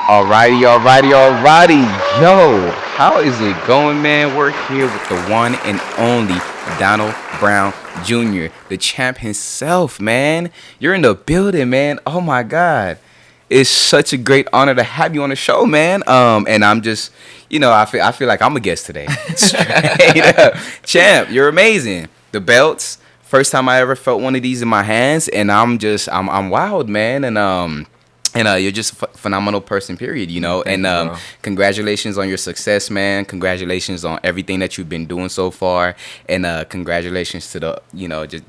Alrighty. Yo, how is it going, man? We're here with the one and only Donald Brown Jr., the champ himself, man. You're in the building, man. Oh my God. It's such a great honor to have you on the show, man. And I'm just, I feel like I'm a guest today. Straight up. Champ, you're amazing. The belts, first time I ever felt one of these in my hands, and I'm wild, man. And you're just a phenomenal person, period, Thank you, bro. Congratulations on your success, man. Congratulations on everything that you've been doing so far. And congratulations to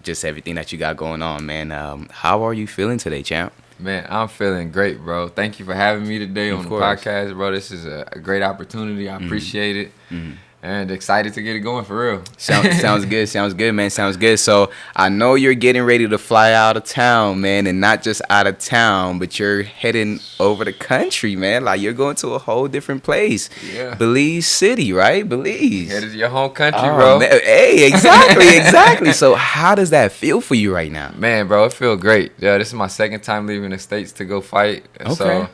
just everything that you got going on, man. How are you feeling today, champ? Man, I'm feeling great, bro. Thank you for having me today on Of the course. podcast, bro. This is a great opportunity. I appreciate it. Mhm. And excited to get it going for real. Sounds good, man. Sounds good. So I know you're getting ready to fly out of town, man, and not just out of town, but you're heading over the country, man. Like you're going to a whole different place. Yeah. Belize City, right? Belize. Headed to your home country, Oh, bro. man. Hey, exactly. So how does that feel for you right now? Man, bro, it feels great. Yeah, this is my second time leaving the States to go fight. Okay. So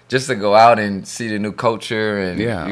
just to go out and see the new culture and, Yeah.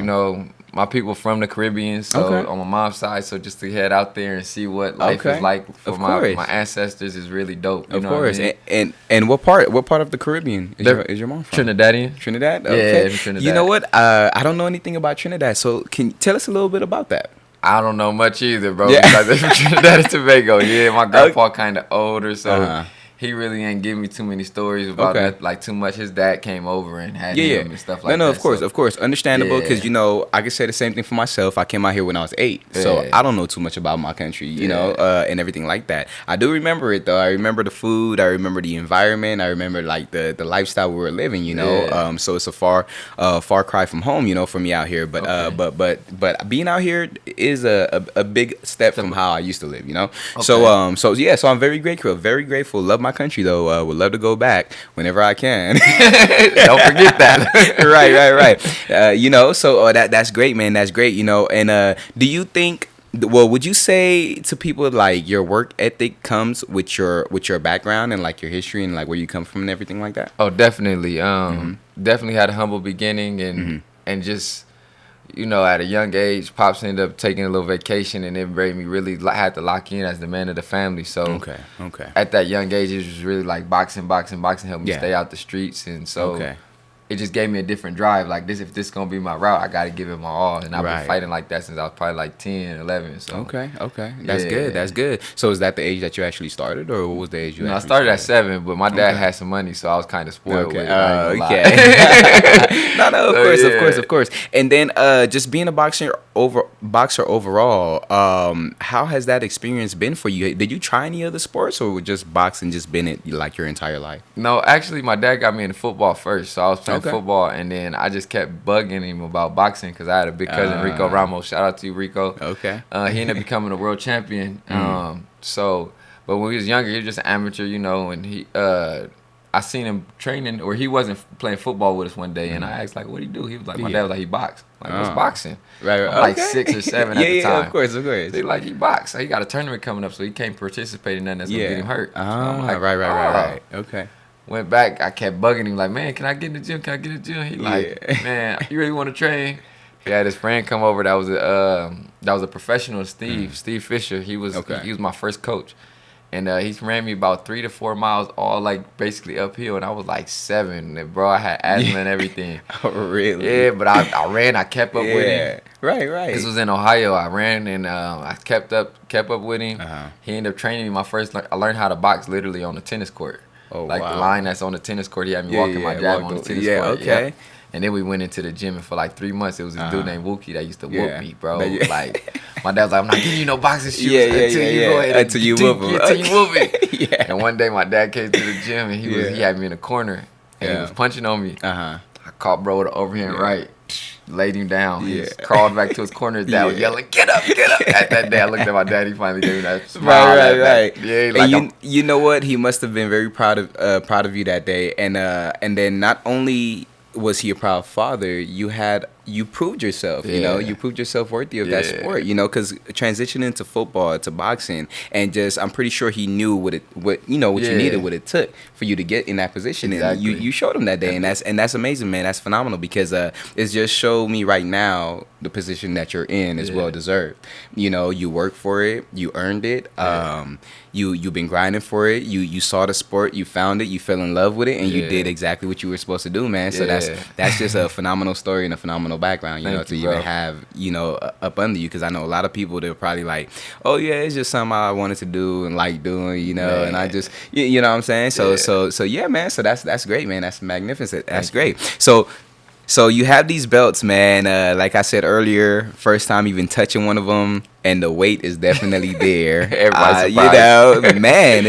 my people from the Caribbean, so Okay. on my mom's side, so just to head out there and see what life Okay. is like for Of my course. ancestors is really dope. You Of know what I course. mean? And what part of the Caribbean They're is your mom from? Trinidadian. Trinidad? Yeah, Okay. in Trinidad. You know what? I don't know anything about Trinidad, so can you tell us a little bit about that? I don't know much either, bro. Yeah. Because they're from Trinidad and Tobago. Yeah, my grandpa kind of older, so Uh-huh. he really ain't giving me too many stories about Okay. that, like too much. His dad came over and had Yeah. him and stuff like that. No, of course, so, understandable. Because Yeah. I can say the same thing for myself. I came out here when I was 8, so Yeah. I don't know too much about my country, Yeah. and everything like that. I do remember it though. I remember the food. I remember the environment. I remember like the lifestyle we were living. Yeah. So it's a far cry from home, for me out here. But Okay. but being out here is a big step from how I used to live. Okay. So I'm very grateful. Very grateful. Love my country though. Would love to go back whenever I can. Don't forget that. right. So that's great, man. That's great. And do you think? Well, would you say to people like your work ethic comes with your background and like your history and like where you come from and everything like that? Oh, definitely. Mm-hmm. Definitely had a humble beginning and just at a young age, pops ended up taking a little vacation and it made me really had to lock in as the man of the family. So Okay. at that young age, it was really like boxing helped me Yeah. stay out the streets, and so Okay. it just gave me a different drive. Like if this gonna be my route, I gotta give it my all, and I've Right. been fighting like that since I was probably like 10, 11. So Okay. That's Yeah. good. That's good. So is that the age that you actually started, or what was the age you? I actually started at 7, but my dad Okay. had some money, so I was kind of spoiled Okay. with it. I ain't gonna lie. Okay. No, of So, course, yeah. of course. And then, just being a boxer overall, how has that experience been for you? Did you try any other sports, or just boxing just been it like your entire life? No, actually, my dad got me into football first, so I was playing Okay. football, and then I just kept bugging him about boxing because I had a big cousin, Rico Ramos. Shout out to you, Rico. Okay. He ended up becoming a world champion. But when he was younger, he was just an amateur, and I seen him training, or he wasn't playing football with us one day, and I asked like, "What do he do?" He was like, "My dad was like, he boxed." Like, what's boxing? Right. I'm like Okay. 6 or 7 at the time. Of course. They like he boxed. So he got a tournament coming up, so he can't participate in nothing that's gonna get him hurt. So I'm like, Right. Okay. Went back, I kept bugging him like, man, can I get in the gym? Can I get in the gym? He like, Yeah. man, you really want to train? He had his friend come over that was a professional, Steve Fisher. He was Okay. he was my first coach. And he ran me about 3 to 4 miles, all like basically uphill, and I was like 7. And bro, I had asthma and everything. Oh, really? Yeah, but I ran, I kept up with him. Right. This was in Ohio. I ran and I kept up with him. Uh-huh. He ended up training me. I learned how to box literally on the tennis court. Oh, Like wow. the line that's on the tennis court. He had me Yeah, walking my yeah, jab walk on the the- tennis yeah, court. okay. Yeah. And then we went into the gym, and for like 3 months, it was this dude named Wookie that used to whoop Yeah. me, bro. That you- Like, my dad was like, I'm not getting you no boxing shoes Yeah, until you go ahead Until you whoop him. Until you whoop me. Yeah. And one day, my dad came to the gym, and he Yeah. had me in a corner, and he Yeah. was punching on me. Uh-huh. I caught bro with an overhand right, laid him down. He Yeah. just crawled back to his corner. His dad was Yeah. yelling, "Get up, get up!" At that day, I looked at my dad. He finally gave me that smile. Right. Yeah, And like you know what? He must have been very proud of you that day. And then not only was he a proud father, you had you proved yourself, Yeah. you proved yourself worthy of that Yeah. sport, because transitioning to football, to boxing, and just, I'm pretty sure he knew what you Yeah. needed, what it took for you to get in that position, and Exactly. you showed him that day, and that's amazing, man. That's phenomenal, because it just showed me right now the position that you're in is Yeah. well deserved. You work for it, you earned it. Yeah. You've been grinding for it. You saw the sport, you found it, you fell in love with it, and you Yeah. did exactly what you were supposed to do, man. So Yeah. that's just a phenomenal story and a phenomenal background, Thank to you, even bro. have, up under you. Because I know a lot of people, they're probably like, oh yeah, it's just something I wanted to do and like doing, and I Man. just, you know what I'm saying. So Yeah. so yeah, man. So that's great, man. That's magnificent. That's Thank you. great. So you have these belts, man. Like I said earlier, first time even touching one of them, and the weight is definitely there. Everybody's surprised. Man,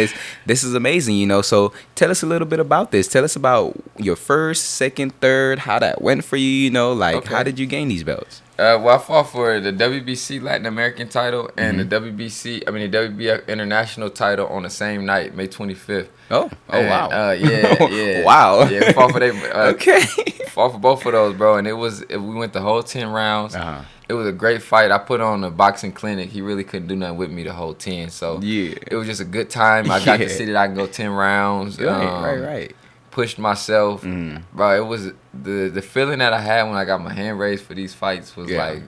this is amazing. So tell us a little bit about this. Tell us about your first, second, third, how that went for you. Like how Okay. did you gain these belts? Well, I fought for the WBC Latin American title and Mm-hmm. the WBF International title on the same night, May 25th. Oh wow. Yeah. Wow. Yeah, fought for Okay. fought for both of those, bro, and we went the whole 10 rounds. Uh-huh. It was a great fight. I put on a boxing clinic. He really couldn't do nothing with me the whole 10, so Yeah. it was just a good time. I got Yeah. to see that I can go 10 rounds. Right. Pushed myself, Mm. bro. It was the feeling that I had when I got my hand raised for these fights was Yeah. like,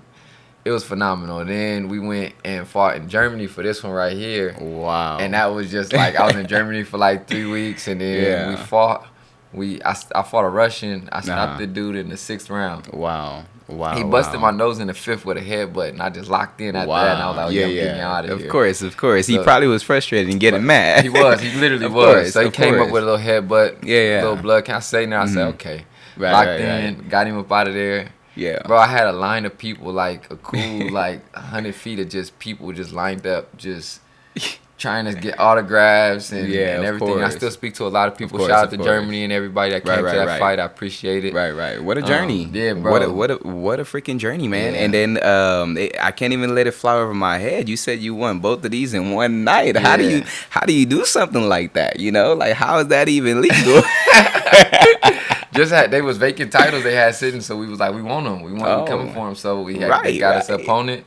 it was phenomenal. Then we went and fought in Germany for this one right here, Wow. and that was just like, I was in Germany for like 3 weeks, and then Yeah. we fought. I fought a Russian. I stopped Uh-huh. the dude in the 6th round. Wow. He busted my nose in the 5th with a headbutt, and I just locked in after that. And I was like, oh, yeah, I'm getting you out of here. Of course. He So- probably was frustrated and getting mad. He was. He literally Of was. course, So he of came course. up with a little headbutt, Yeah. little blood. Can I say now? I said, Mhm. okay. Right, Locked right, in, got him up out of there. Yeah. Bro, I had a line of people, like a cool, like 100 feet of just people just lined up, just trying to get autographs and Of everything. I course. still speak to a lot of people. course, Shout out of to course. Germany and everybody that came Right, to that right. fight. I appreciate it. Right. What a journey. Yeah, bro. What a freaking journey, man. Yeah. And then I can't even let it fly over my head. You said you won both of these in one night. How Yeah. do you do something like that? Like how is that even legal? They was vacant titles they had sitting, so we was like, we want them. We coming for them. So they got us an opponent,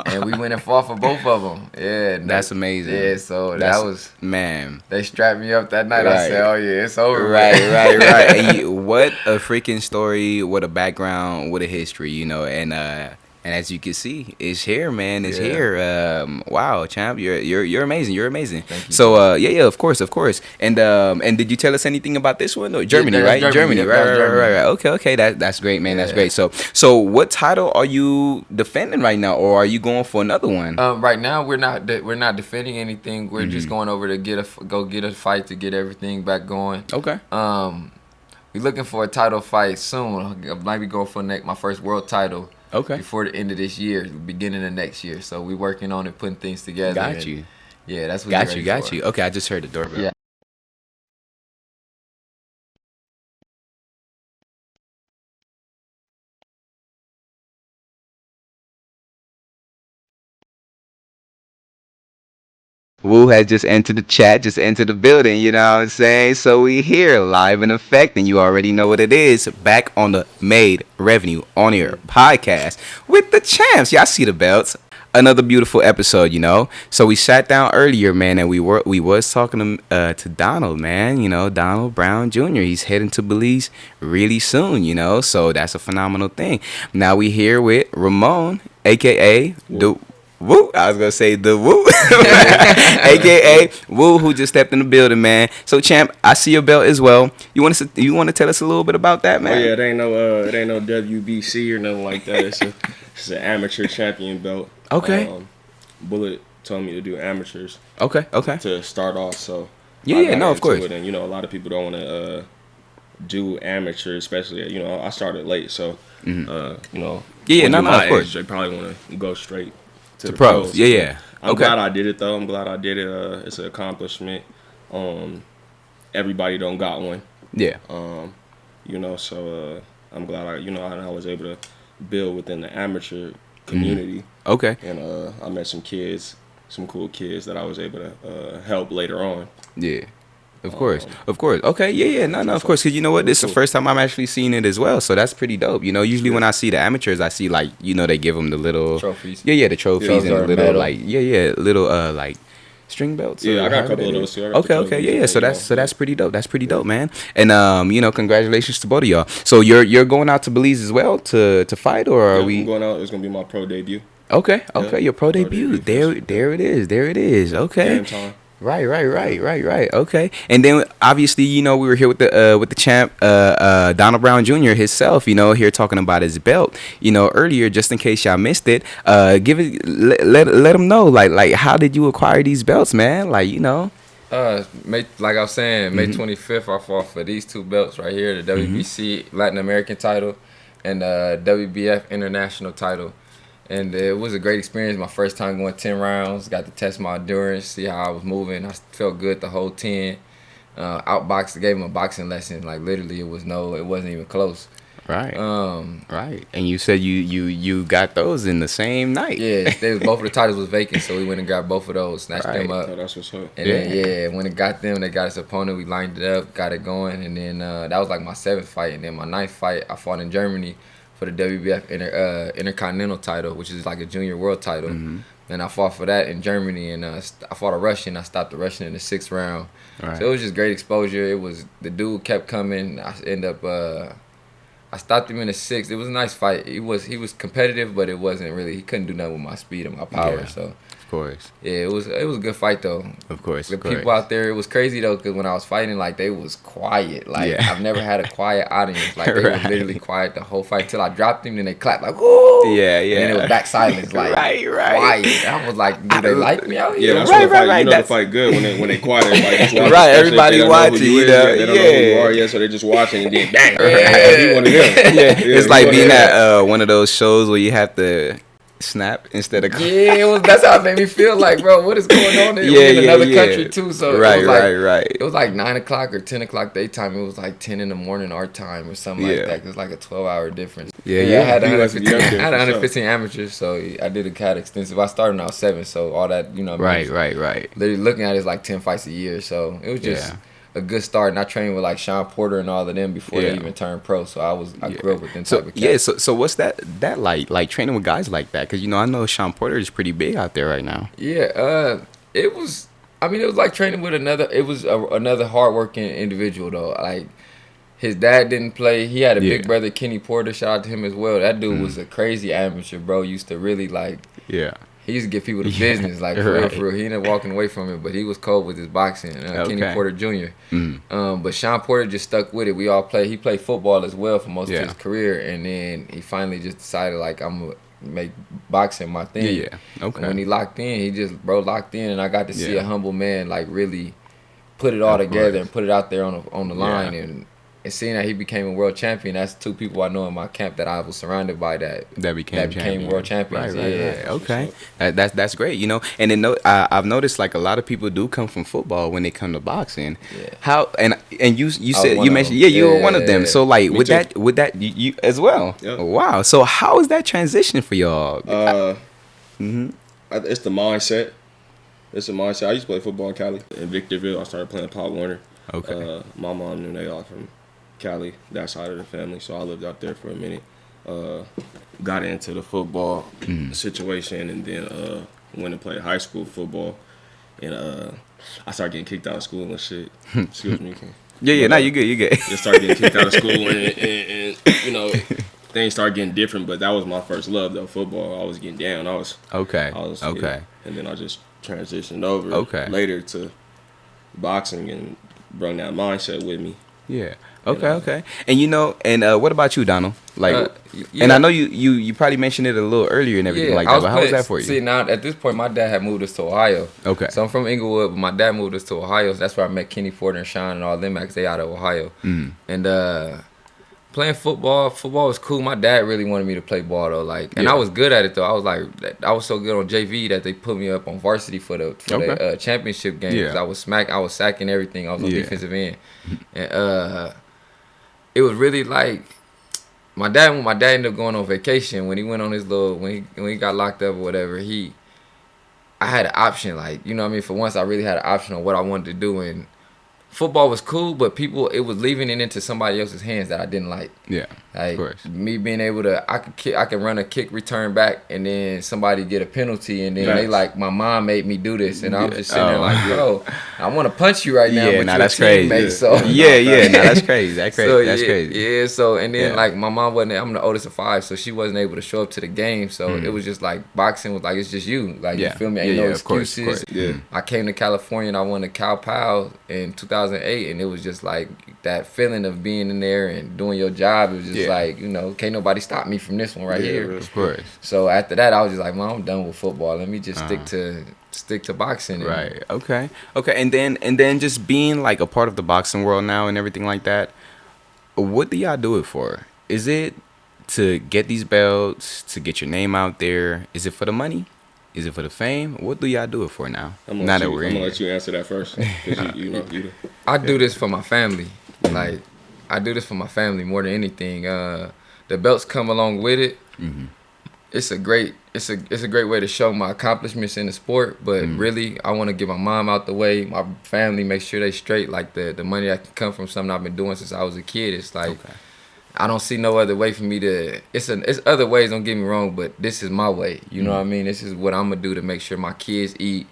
and we went and fought for both of them. Yeah, That's amazing. Yeah, so That's, that was, man. they strapped me up that night. Right. I said, oh yeah, it's over. Right. man. And what a freaking story, what a background, what a history, and as you can see, it's here, man. It's Yeah. here. Wow, champ, you're amazing. You're amazing. Thank you. So yeah, of course. And did you tell us anything about this one? No, Germany, that's right? Germany. Yeah, Right. that's Germany. Okay. That's great, man. That's Yeah. great. So what title are you defending right now, or are you going for another one? Right now we're not defending anything. We're just Mm-hmm. going over to get a fight to get everything back going. Okay. We're looking for a title fight soon. I might be going for my first world title. Okay. Before the end of this year, beginning of next year. So we working on it, putting things together. Got and you. Yeah, that's what Got you. Okay, I just heard the doorbell. Yeah. Woo has just entered the chat, just entered the building, you know what I'm saying? So we here, live in effect, and you already know what it is. Back on the Made Revenue On Air podcast with the champs. Y'all see the belts. Another beautiful episode, So we sat down earlier, man, and we was talking to Donald, man, Donald Brown Jr. He's heading to Belize really soon, So that's a phenomenal thing. Now we here with Ramon, aka the Woo, I was gonna say the Woo, aka Woo, who just stepped in the building, man. So, champ, I see your belt as well. You want to tell us a little bit about that, man? Oh yeah, it ain't no WBC or nothing like that. It's an amateur champion belt. Okay. Bullet told me to do amateurs Okay. to start off. So Yeah, I got no, of into course. it, and a lot of people don't want to do amateur, especially I started late, so Yeah, when no, you're my of course. age, they probably want to go straight to the pros. pros. Yeah. I'm Okay. glad I did it though. I'm glad I did it. It's an accomplishment. Everybody don't got one. Yeah. So I'm glad I was able to build within the amateur community, Okay. and I met some cool kids that I was able to help later on. Yeah. Of course, of course. Okay, yeah. No, of course. Because you know what, Really this is the cool. first time I'm actually seeing it as well. So that's pretty dope. Usually when I see the amateurs, I see like they give them the little Trophies. the trophies Those and the are little medal. like little like string belts. Yeah, or I got a however couple of that those is. too. I got the Okay, trophies yeah. So and, that's pretty dope. That's pretty Yeah. dope, man. And congratulations to both of y'all. So you're going out to Belize as well to fight, or are Yeah, I'm we? going out. It's gonna be my pro debut. Okay, Yeah, your pro debut. official. There it is. There it is. Okay. Game time. Right. Okay. And then obviously, we were here with the champ, Donald Brown Jr. himself. Here talking about his belt. Earlier, just in case y'all missed it, give it, let him know, like how did you acquire these belts, man? Like I was saying, May 25th, I fought for these two belts right here: the WBC Latin American title and the WBF International title. And it was a great experience. My first time going 10 rounds. Got to test my endurance, see how I was moving. I felt good the whole 10. Outboxed, gave him a boxing lesson. Like literally, it wasn't even close. Right. Right. And you said you got those in the same night. Yeah, both of the titles was vacant, so we went and got both of those, snatched them up. Oh, that's what's up. And then, when it got them, they got his opponent. We lined it up, got it going, and then that was like my 7th fight. And then my 9th fight, I fought in Germany for the WBF Intercontinental title, which is like a junior world title. And I fought for that in Germany, and I fought a Russian. I stopped the Russian in the 6th round. Right. So it was just great exposure. It was the dude kept coming. I stopped him in the 6th. It was a nice fight. He was competitive, but it wasn't really. He couldn't do nothing with my speed and my power. Yeah. So. Of course. Yeah, it was a good fight though. Of course. The people out there, it was crazy though, because when I was fighting, like they was quiet. Like I've never had a quiet audience. Like they were literally quiet the whole fight till I dropped him. Then they clapped like, "Whoa!" Yeah. And then it was back silence, like right. quiet. And I was like, "Do they like me out Yeah, here?" that's Right, what the fight, right. You know the fight good when they quiet. Everybody just watching. Right, Especially if everybody they don't know who watching, you is, you know, They don't know who you yeah. are yet, so they just watching and then bang. Yeah. He one of them. Yeah, it's like he being one of them. at one of those shows where you have to snap instead of Yeah, that's how it made me feel. Like, bro, what is going on? It was in another country too, so right, it was like, right. It was like 9 o'clock or 10 o'clock daytime. It was like 10 in the morning our time or something like that. It's like a 12-hour difference. Yeah. I had You must be 115, up I there had for 115 amateurs, so I did a cat extensive. I started when I was 7, so all that, you know. Right. Literally looking at it is like 10 fights a year, so it was just a good start. And I trained with like Sean Porter and all of them before they even turned pro, so I grew up with them type of cats. So what's that like training with guys like that? Because I know Sean Porter is pretty big out there right now. Yeah, it was. I mean, it was like training with another. It was another hardworking individual though. Like his dad didn't play. He had a big brother, Kenny Porter. Shout out to him as well. That dude was a crazy amateur, bro. Used to really like. Yeah. He used to give people the business, like for real. He ended up walking away from it, but he was cold with his boxing. Kenny Porter Jr. But Sean Porter just stuck with it. We all played. He played football as well for most of his career, and then he finally just decided like I'm gonna make boxing my thing. Yeah. Okay. And when he locked in, he just locked in, and I got to see a humble man like really put it all together and put it out there on the line and seeing that he became a world champion. That's 2 people I know in my camp that I was surrounded by that became world champions. Right. Okay, that's great. And then I've noticed like a lot of people do come from football when they come to boxing. Yeah. How and you said you mentioned them. you were one of them. So like Me with too. that you as well. Yeah. Wow. So how is that transition for y'all? It's the mindset. It's a mindset. I used to play football in Cali. In Victorville, I started playing Pop Warner. Okay. My mom knew they all from Cali, that side of the family, so I lived out there for a minute. Got into the football situation, and then went and played high school football. And I started getting kicked out of school and shit. Excuse me. Yeah. No, you good. You good. Just started getting kicked out of school, and things started getting different. But that was my first love, though, football. I was getting down. Okay. Yeah. And then I just transitioned over later to boxing and brought that mindset with me. Yeah. Okay. And what about you, Donald? Like, yeah. and I know you probably mentioned it a little earlier and everything like that. But how was that for you? See, now at this point, my dad had moved us to Ohio. Okay. So I'm from Inglewood, but my dad moved us to Ohio. So that's where I met Kenny Porter and Sean and all them because they out of Ohio. And playing football was cool. My dad really wanted me to play ball though, and I was good at it though. I was so good on JV that they put me up on varsity for the championship game. Yeah. I was sacking everything. I was on defensive end, and it was really like my dad ended up going on vacation when he went on his when he got locked up or whatever. I had an option, like, you know what I mean. For once, I really had an option on what I wanted to do, and football was cool, but it was leaving it into somebody else's hands that I didn't like. Yeah, Like of course. me being able to, I can run a kick return back, and then somebody get a penalty, and then they Facts. like, my mom made me do this, and I'm Yeah. just sitting there Oh. like, bro, I want to punch you right now, Yeah, but nah, you're that's a teammate, crazy. so Yeah, nah, that's crazy. That's crazy. So, That's yeah, crazy. Yeah, so and then Yeah. like my mom wasn't. I'm the oldest of 5, so she wasn't able to show up to the game. So it was just like boxing was like it's just you. Like Yeah. you feel me? Ain't Yeah, no yeah, of course, excuses. of course. Yeah. I came to California and I won the Cal Pal in 2008, and it was just like that feeling of being in there and doing your job. It was just Yeah. like, can't nobody stop me from this one right Yeah, here. real Of course. So after that, I was just like, Mom, I'm done with football. Let me just stick to boxing. And Right. Okay. Okay. And then just being like a part of the boxing world now and everything like that. What do y'all do it for? Is it to get these belts, to get your name out there? Is it for the money? Is it for the fame? What do y'all do it for now? I'm Now gonna that we're in let here. you answer that first, because you I do this for my family. Like I do this for my family more than anything. The belts come along with it. It's a great way to show my accomplishments in the sport. But really, I want to get my mom out the way, my family, make sure they straight. Like the money that can come from something I've been doing since I was a kid. It's like I don't see no other way for me to. It's other ways. Don't get me wrong, but this is my way. You know what I mean? This is what I'm gonna do to make sure my kids eat.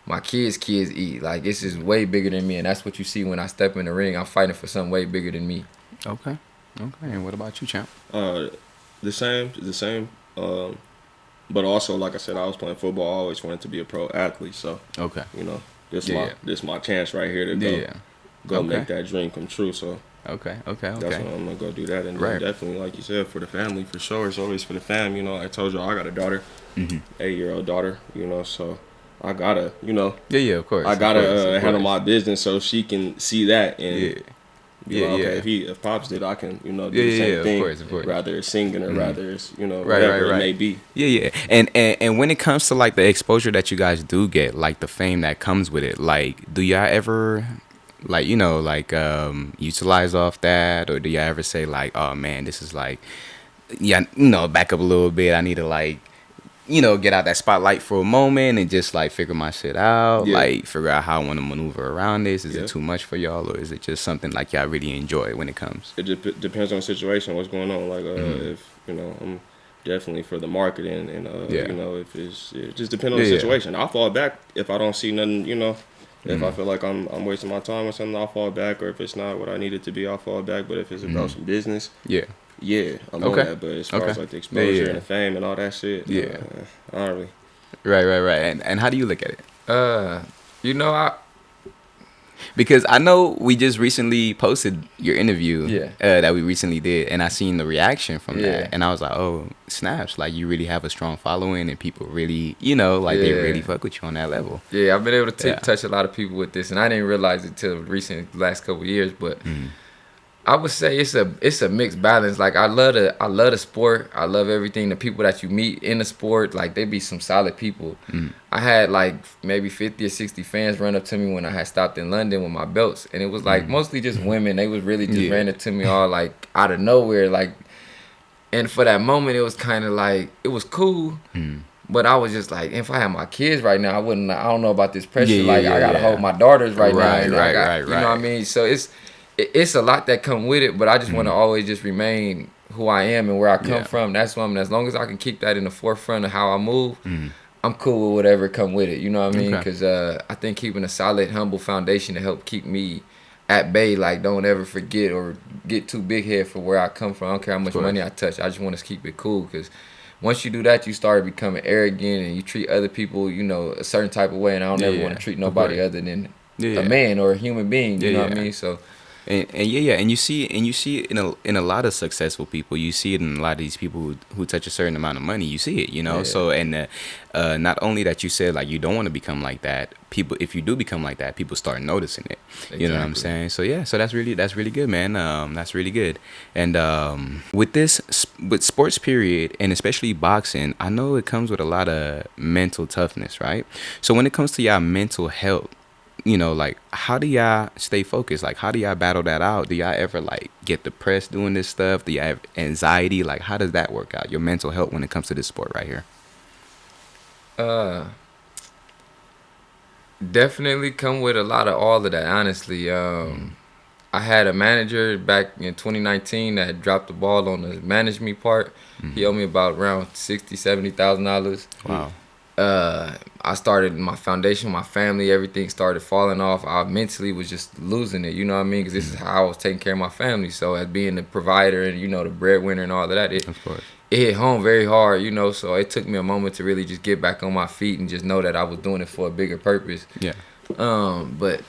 My kids' eat. Like this is way bigger than me, and that's what you see when I step in the ring. I'm fighting for something way bigger than me. Okay. Okay. And what about you, champ? the same. But also, like I said, I was playing football. I always wanted to be a pro athlete. So Okay. this my chance right here to go Yeah. Okay. make that dream come true. So Okay. Okay. that's Okay. when I'm gonna go do that. And Right. definitely, like you said, for the family, for sure. It's always for the fam. I told you I got a daughter, 8-year-old daughter. So I gotta, Yeah. Yeah. Of course. I of gotta course, of handle course. my business so she can see that and. Yeah. Be like, Yeah, okay, yeah. if Pops did, I can, do Yeah, the same yeah, thing. of course. Rather it's singing or rather it's, Right, whatever right. it may be. Yeah, yeah. And when it comes to like the exposure that you guys do get, like the fame that comes with it, like do y'all ever like, utilize off that, or do y'all ever say like, oh man, this is like, yeah, back up a little bit. I need to like, get out that spotlight for a moment and just like figure my shit out, Yeah. like figure out how I want to maneuver around this. Is Yeah. it too much for y'all, or is it just something like y'all really enjoy when it comes? It depends on the situation, what's going on. Like, if, I'm definitely for the marketing and, Yeah. if it just depends on the Yeah, yeah. situation. I'll fall back if I don't see nothing, if I feel like I'm wasting my time or something, I'll fall back. Or if it's not what I need it to be, I'll fall back. But if it's about some business, Yeah. yeah, I'm on Okay. that. But as far Okay. as like the exposure Yeah. and the fame and all that shit, Yeah. I don't really. Right. And how do you look at it? Because I know we just recently posted your interview that we recently did, and I seen the reaction from Yeah. that, and I was like, oh, snaps, like you really have a strong following, and people really, like they Yeah. really fuck with you on that level. Yeah, I've been able to Yeah. touch a lot of people with this, and I didn't realize it till last couple of years. But I would say it's a mixed balance. Like I love the sport. I love everything. The people that you meet in the sport, like they be some solid people. I had like maybe 50 or 60 fans run up to me when I had stopped in London with my belts, and it was like mostly just women. They was really just Yeah. ran up to me all like out of nowhere, like. And for that moment, it was kind of like it was cool. But I was just like, if I had my kids right now, I don't know about this pressure. Yeah, like yeah, I gotta yeah. hold my daughters right now. Right, And right, I got, right, You know what I right. mean? So it's a lot that come with it, but I just want to always just remain who I am and where I come Yeah. from. That's why as long as I can keep that in the forefront of how I move, I'm cool with whatever come with it. You know what I mean? Okay. Because I think keeping a solid, humble foundation to help keep me at bay. Like don't ever forget or get too big head for where I come from. I don't care how much course. money I touch. I just want to keep it cool because. Once you do that, you start becoming arrogant and you treat other people, a certain type of way. And I don't ever Yeah, want to treat of nobody course. other than Yeah. a man or a human being. You Yeah, know what I yeah. mean? So And and you see it in a lot of successful people. You see it in a lot of these people who touch a certain amount of money. You see it, Yeah. So and not only that, you said like you don't want to become like that. People, if you do become like that, people start noticing it. You know what I'm Exactly. saying? So yeah, so that's really good, man. That's really good. And with sports period, and especially boxing, I know it comes with a lot of mental toughness, right? So when it comes to y'all mental health. Like how do y'all stay focused? Like how do y'all battle that out? Do y'all ever like get depressed doing this stuff? Do y'all have anxiety? Like how does that work out? Your mental health when it comes to this sport right here. Definitely come with a lot of all of that, honestly. I had a manager back in 2019 that dropped the ball on the manage me part. He owed me about around $60,000-$70,000. Wow. I started my foundation, my family, everything started falling off. I mentally was just losing it, you know what I mean? Because this is how I was taking care of my family. So as being the provider and, you know, the breadwinner and all of that, Of course. it hit home very hard, you know. So it took me a moment to really just get back on my feet and just know that I was doing it for a bigger purpose. Yeah. But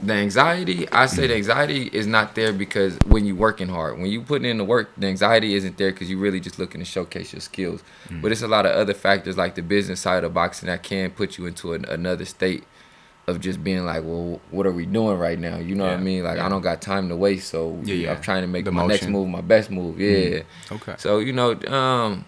the anxiety, I say the anxiety is not there because when you working hard, when you putting in the work, the anxiety isn't there because you really just looking to showcase your skills. But it's a lot of other factors like the business side of boxing that can put you into another state of just being like, well, what are we doing right now? You know what I mean? Like, I don't got time to waste, so I'm trying to make The my next motion. move my best move. Yeah. Okay. So, you know,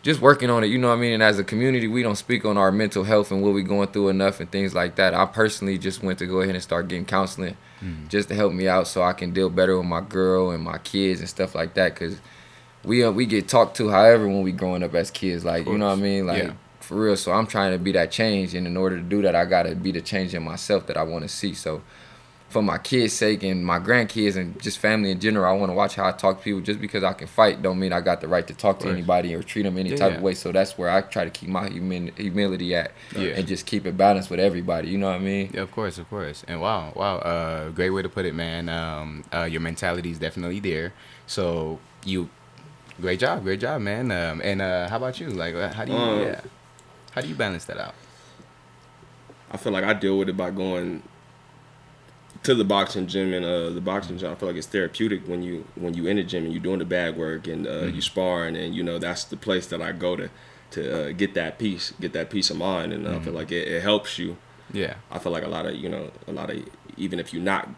just working on it, you know what I mean? And as a community, we don't speak on our mental health and what we're going through enough and things like that. I personally just went to go ahead and start getting counseling just to help me out so I can deal better with my girl and my kids and stuff like that. Because we get talked to however when we growing up as kids. Like, you know what I mean? Like, for real. So I'm trying to be that change. And in order to do that, I got to be the change in myself that I want to see. So for my kids' sake and my grandkids and just family in general, I want to watch how I talk to people. Just because I can fight don't mean I got the right to talk to anybody or treat them any type of way. So that's where I try to keep my humility at and just keep it balanced with everybody. You know what I mean? Yeah, of course. And wow. Great way to put it, man. Your mentality is definitely there. So great job, man. And how about you? Like, how do you balance that out? I feel like I deal with it by going to the boxing gym, and the boxing gym, I feel like it's therapeutic when you in the gym and you're doing the bag work and you sparring, and you know that's the place that I go to get that peace of mind, and I feel like it helps you. Yeah. I feel like a lot of even if you're not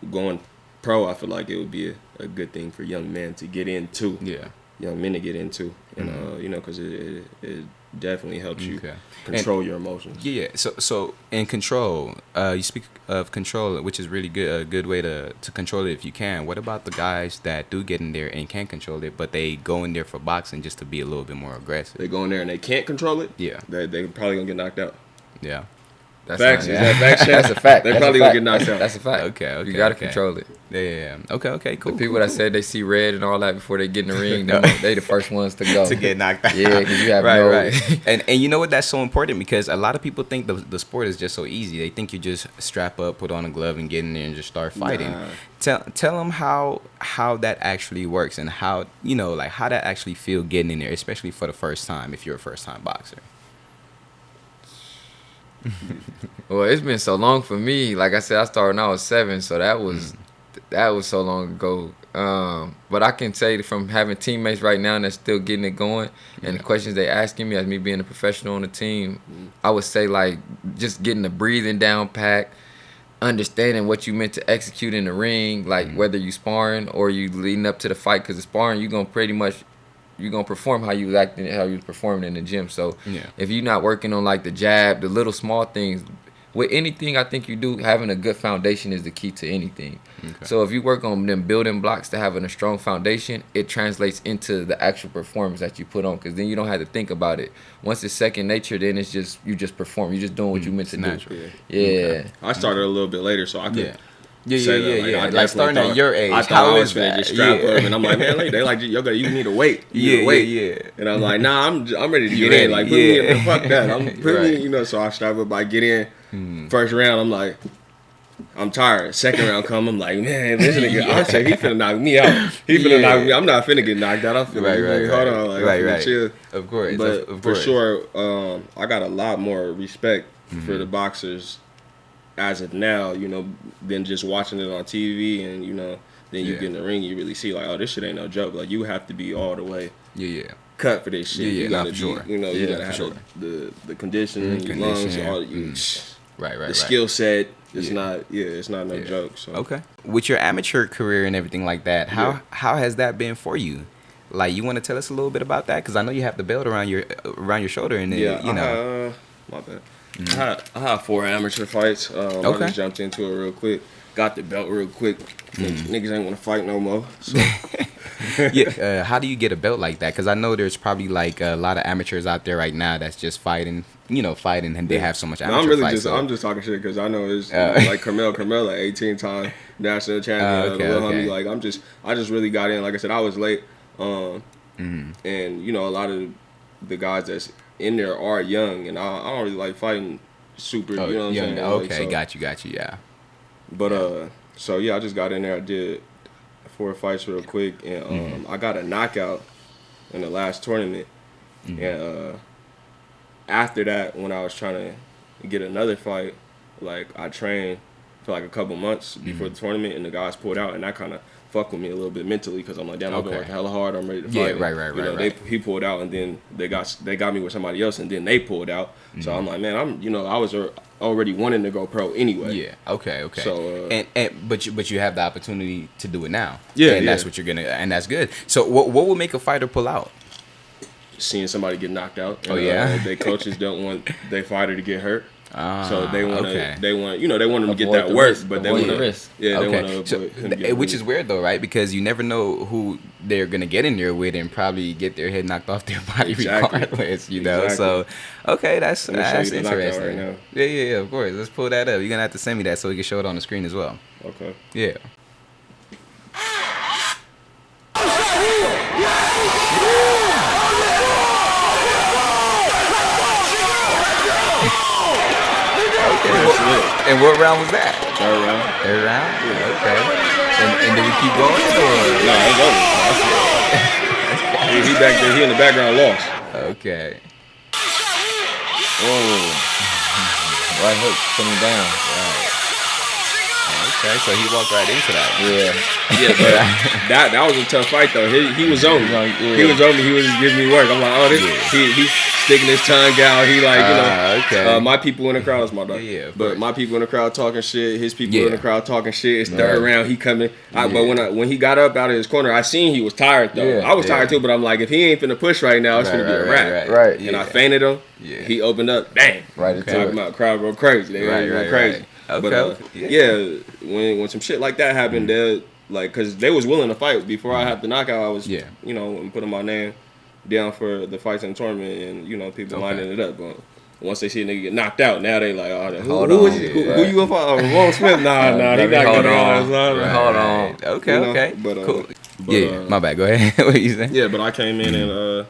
going pro, I feel like it would be a good thing for young men to get into. Yeah. Young men to get into, and you know, because it definitely helps you Okay. control your emotions. Yeah. So in control, you speak of control, which is really good. A good way to control it if you can. What about the guys that do get in there and can't control it, but they go in there for boxing just to be a little bit more aggressive? They go in there and they can't control it. Yeah. They probably gonna get knocked out. Yeah. That's Facts. not- Is that fact, Chef? That's a fact. They That's probably a gonna fact. get knocked out. That's a fact. Okay. You gotta control it. Yeah. Okay. Cool. The people cool, that said they see red and all that before they get in the ring, they the first ones to go. to get knocked out. Yeah, because you have right. And you know what? That's so important because a lot of people think the sport is just so easy. They think you just strap up, put on a glove, and get in there and just start fighting. Nah. Tell them how that actually works and how how that actually feel getting in there, especially for the first time if you're a first time boxer. Well, it's been so long for me. Like I said, I started when I was 7, so that was so long ago. But I can say from having teammates right now that's still getting it going, and the questions they asking me as me being a professional on the team, I would say like just getting the breathing down pat, understanding what you meant to execute in the ring, like whether you sparring or you leading up to the fight. Because the sparring, you're gonna perform how you was acting, how you was performing in the gym. So if you're not working on like the jab, the little small things, with anything I think you do, having a good foundation is the key to anything. Okay. So if you work on them building blocks to having a strong foundation, it translates into the actual performance that you put on, because then you don't have to think about it. Once it's second nature, then it's just you just perform. You're just doing what you meant to natural. do. Yeah. Okay. I started a little bit later, so I could. Yeah. I Like starting at your age. I thought How I was is finna that? just strap up, and I'm like, man, they like, yoga, you need to wait. You need to wait. Yeah. And I'm like, nah, I'm ready to get ready, in. Like, put me in. Fuck that. Put Right. me, you know. So I strap up. I get in. First round, I'm like, I'm tired. Second round come, I'm like, man, this nigga, I say he finna knock me out. He finna knock me. I'm not finna get knocked out. I'm finna hold on, like, I'm finna chill. Of course, But of for course. sure, I got a lot more respect for the boxers as of now, you know, than just watching it on TV, and you know, then you get in the ring, you really see like, oh, this shit ain't no joke. Like, you have to be all the way cut for this shit. Yeah, you gotta for be, sure. you know, you gotta for have the conditioning, your lungs, all you. Right. The skill set is not, it's not no joke. So Okay. With your amateur career and everything like that, how has that been for you? Like, you want to tell us a little bit about that? Because I know you have the belt around your shoulder, and you know. My bad. I had 4 amateur fights. I just jumped into it real quick. got the belt real quick. Niggas ain't want to fight no more. So. Yeah, how do you get a belt like that? Because I know there's probably like a lot of amateurs out there right now that's just fighting, and they have so much amateur I'm really fights. I'm just talking shit because I know it's like Carmel, like 18-time national champion. Okay. Like I just really got in. Like I said, I was late, and a lot of the guys that's in there are young, and I don't really like fighting super. Oh, you know what I'm saying? Okay, Like, so, got you. Yeah. But so yeah, I just got in there. I did 4 fights real quick, and I got a knockout in the last tournament. And after that, when I was trying to get another fight, like I trained for like a couple months before the tournament, and the guys pulled out, and that kind of fucked with me a little bit mentally because I'm like, damn, I've been working hella hard. I'm ready to fight. Yeah, right. He pulled out, and then they got me with somebody else, and then they pulled out. So I'm like, man, I was already wanting to go pro anyway. Yeah. Okay. So but you have the opportunity to do it now. Yeah, and that's what you're gonna, and that's good. So what would make a fighter pull out? Seeing somebody get knocked out. Oh yeah. Their coaches don't want their fighter to get hurt. So they want okay. they want them to get Avoid that the work, risk. but they Avoid want the risk. Yeah, they Okay. want to So, avoid him getting which hurt. is weird though, right? Because you never know who they're gonna get in there with and probably get their head knocked off their body Exactly. regardless. Exactly. So okay, that's Let me show you the knockout interesting. right now. Yeah, of course. Let's pull that up. You're gonna have to send me that so we can show it on the screen as well. Okay. Yeah. And what round was that? Third round. Third round? Yeah. Okay. And did we keep going? Or? No, it's over. He back there. He in the background lost. Okay. Oh. Right hook, put him down. Okay, so he walked right into that. Yeah, but that was a tough fight though. He was on me. He was on me. He was giving me work. I'm like, oh, this. He's sticking his tongue out. He like, okay. My people in the crowd is my dog. Yeah, but my people in the crowd talking shit. His people Yeah. in the crowd talking shit. It's third round. He coming. But when he got up out of his corner, I seen he was tired though. Yeah, I was tired too. But I'm like, if he ain't finna push right now, it's finna be a wrap. Right. And I feinted him. Yeah. He opened up. Bang. Right into Talking it. about crowd go crazy. They go crazy. Right. But Okay. when some shit like that happened, they like, cause they was willing to fight before I had the knockout. I was, putting my name down for the fights in the tournament, and people lining it up. But once they see a nigga get knocked out, now they like, oh, who you gonna fight? Oh, Ramon Smith? Nah, he not hold getting on. on. Hold on. Okay. But, cool. but, my bad. Go ahead. What you saying? Yeah, but I came in and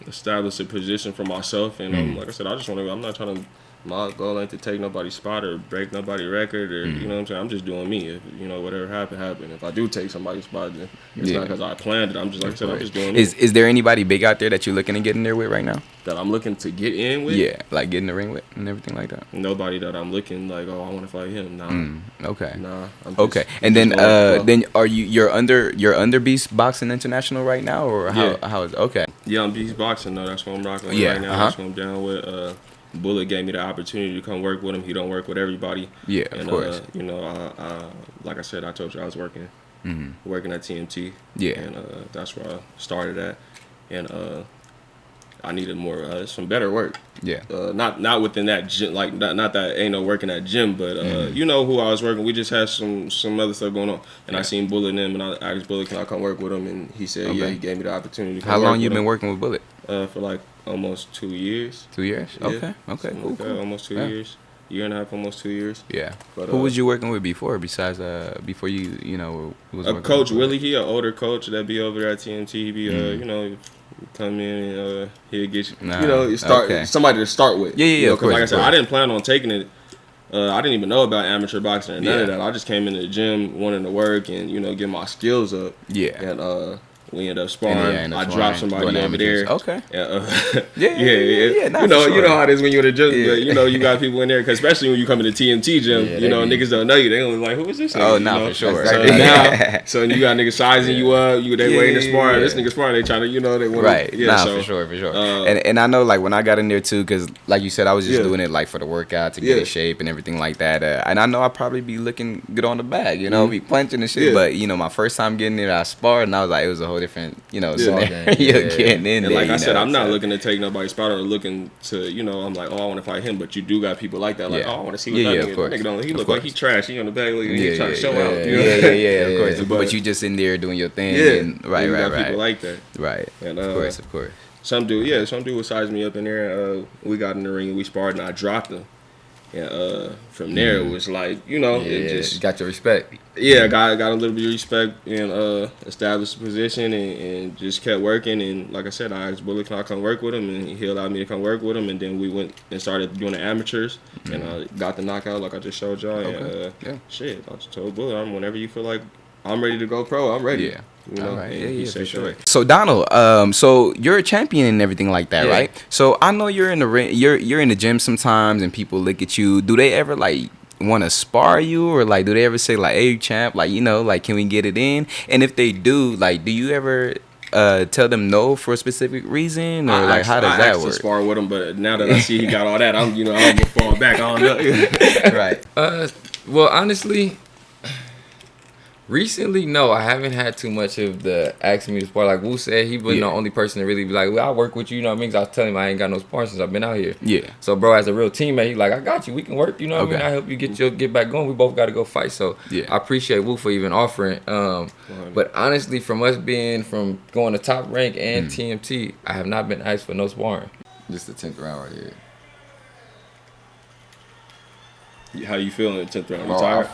established a position for myself, and like I said, I just want to. I'm not trying to. My goal ain't to take nobody's spot or break nobody's record, or you know what I'm saying. I'm just doing me. If whatever happened. If I do take somebody's spot, then it's not because I planned it. I'm just like I said, I'm just doing me. Is there anybody big out there that you're looking to get in there with right now? That I'm looking to get in with? Yeah, like get in the ring with and everything like that. Nobody that I'm looking like, oh, I want to fight him. Nah. Okay. Nah. Okay. And then are you're under Beast Boxing International right now, or how is okay? Yeah, I'm Beast Boxing though. That's what I'm rocking right now. That's what I'm down with. Bullet gave me the opportunity to come work with him. He don't work with everybody. Yeah, and, of course. Like I said, I told you I was working at TMT. Yeah. And that's where I started at. And I needed more, some better work. Yeah. Not within that gym, like not that ain't no working at gym, but who I was working. We just had some other stuff going on, and I seen Bullet in him, and I asked Bullet, can I come work with him? And he said, yeah. He gave me the opportunity. To come How long work you with been him. working with Bullet? For like almost 2 years. 2 years. Yeah. Okay. Cool. Almost 2 years. Year and a half, almost 2 years. Yeah. But, who was you working with before? Besides before you was working Coach with Willie. He an older coach that be over there at TMT. He be come in and he'll get you somebody to start with. Yeah. Because like I said, I didn't plan on taking it. I didn't even know about amateur boxing or none of that. I just came into the gym wanting to work and get my skills up. Yeah. And we ended up sparring. I dropped somebody over there. Okay. Yeah. Nah, you know sure. how it is when you're in the gym. But, you got people in there, cause especially when you come in the TMT gym. Niggas don't know you. They only like, who is this? For sure. So you got niggas sizing you up. They waiting to spar. This nigga sparring. They trying to, they want right. to. Yeah. For sure. And I know like when I got in there too, cause like you said, I was just doing it like for the workout to get in shape and everything like that. And I know I'll probably be looking good on the bag. Be punching and shit. But my first time getting there, I sparred and I was like, it was a whole whole different, Ball scenario game, yeah. getting in And there. like I said, I'm not so- looking to take nobody's spot or looking to, I'm like, oh, I want to fight him. But you do got people like that. Like, Yeah. oh, I want to see what Yeah, that yeah, nigga, of course. that nigga don't. He Of look like course. he trash. He on the back. Like, Yeah, he trying to show yeah, out. yeah, of course. Yeah. But you just in there doing your thing. Yeah. And, right, you got right. people like that. Right. And, Of course. Some dude would size me up in there. We got in the ring and we sparred and I dropped him. And from there it was like, it just got your respect. yeah, got a little bit of respect and established the position and just kept working. And like I said, I asked Bullet, can I come work with him? And he allowed me to come work with him. And then we went and started doing the amateurs. And I got the knockout like I just showed y'all. Okay. And shit, I just told Bullet, whenever you feel like I'm ready to go pro, I'm ready. Yeah. All right. And he Yeah, said for sure. that. So Donald, so you're a champion and everything like that, Yeah. right? So I know you're in the ring, you're in the gym sometimes, and people look at you. Do they ever like want to spar you, or like do they ever say like, "Hey, champ, like like can we get it in?" And if they do, like, do you ever tell them no for a specific reason, or like how does I that asked work? to spar with him, but now that I see he got all that, I'm gonna fall back. I don't know. Right. Well, honestly, recently, no, I haven't had too much of the asking me to spar. Like Wu said, he wasn't the only person to really be like, well, I work with you, you know what I mean? 'Cause I was telling him I ain't got no sparring since I've been out here. Yeah. So, bro, as a real teammate, he like, I got you. We can work, you know what I mean? Okay. I help you get back going. We both got to go fight. So, Yeah. I appreciate Wu for even offering. But honestly, from going to top rank and TMT, I have not been asked for no sparring. Just the 10th round right here. How you feeling in the 10th round? You Bro, tired?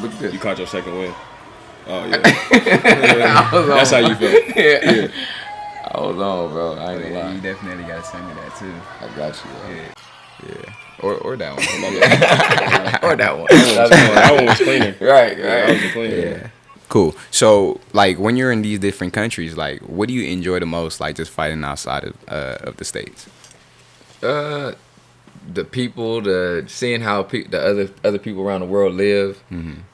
look at this. You caught your second win. Oh yeah. That's how you feel. Yeah. I was on, bro. I ain't gonna lie. You definitely gotta send me that too. I got you, bro. Yeah. Or that one. Or that one. That one was cleaner. Right. That was a cleaner. Yeah. Cool. So, like, when you're in these different countries, like, what do you enjoy the most, like, just fighting outside of the States? The people, seeing how the other people around the world live,